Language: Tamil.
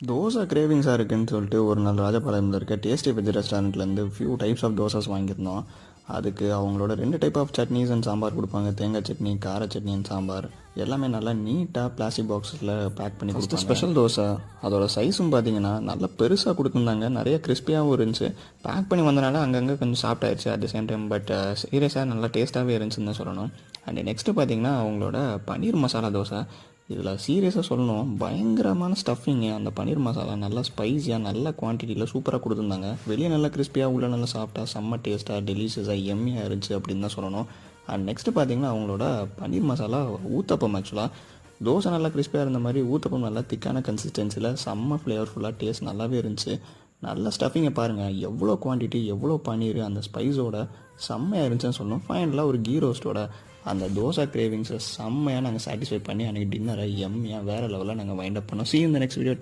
தோசை கிரேவிங்ஸாக இருக்குன்னு சொல்லிட்டு ஒரு நாள் ராஜபாளையம்ல இருக்க டேஸ்டி வெஜ் ரெஸ்டாரண்ட்லேருந்து ஃபியூ டைப்ஸ் ஆஃப் தோசாஸ் வாங்கியிருந்தோம். அதுக்கு அவங்களோட 2 type of chutneys and sambar கொடுப்பாங்க. தேங்காய் சட்னி, கார சட்னி அண்ட் சாம்பார் எல்லாமே நல்லா நீட்டாக பிளாஸ்டிக் பாக்ஸில் பேக் பண்ணி கொடுத்து ஸ்பெஷல் தோசை அதோட சைஸும் பார்த்தீங்கன்னா நல்லா பெருசாக கொடுத்துருந்தாங்க. நிறைய கிறிஸ்பியாகவும் இருந்துச்சு. பேக் பண்ணி வந்தனால அங்கங்கே கொஞ்சம் சாஃப்ட் ஆயிடுச்சு at the same time. But சீரியஸாக நல்லா டேஸ்ட்டாகவே இருந்துச்சுன்னு தான் சொல்லணும். அண்ட் நெக்ஸ்ட்டு பார்த்தீங்கன்னா அவங்களோட பன்னீர் மசாலா தோசை. இதில் சீரியஸாக சொல்லணும், பயங்கரமான ஸ்டஃபிங்கு. அந்த பன்னீர் மசாலா நல்லா ஸ்பைஸியாக நல்ல குவான்டிட்டியில் சூப்பராக கொடுத்துருந்தாங்க. வெளியே நல்லா கிறிஸ்பியாக உள்ள நல்லா சாஃப்டாக செம்ம டேஸ்ட்டாக டெலிஷியஸாக எம்மியாக இருந்துச்சு அப்படின்னு தான் சொல்லணும். அண்ட் நெக்ஸ்ட்டு பார்த்தீங்கன்னா அவங்களோட பன்னீர் மசாலா ஊத்தப்பம். ஆக்சுவலாக தோசை நல்லா கிறிஸ்பியாக இருந்த மாதிரி ஊத்தப்பம் நல்லா திக்கான கன்சிஸ்டன்சியில் செம்ம ஃப்ளேவர்ஃபுல்லாக டேஸ்ட் நல்லாவே இருந்துச்சு. நல்ல ஸ்டஃபிங்கை பாருங்கள், எவ்வளோ குவான்டிட்டி, எவ்வளோ பன்னீர், அந்த ஸ்பைஸோட செம்மையாக இருந்துச்சுன்னு சொல்லணும். ஃபைனலாக ஒரு கீ ரோஸ்ட்டோட அந்த தோசை கிரேவிங்ஸை செம்மையாக நாங்கள் சாட்டிஸ்ஃபை பண்ணி அன்றைக்கி டின்னரை எம்மையாக வேறு லெவலில் நாங்கள் வைண்ட் அப் பண்ணோம். See you in the next video.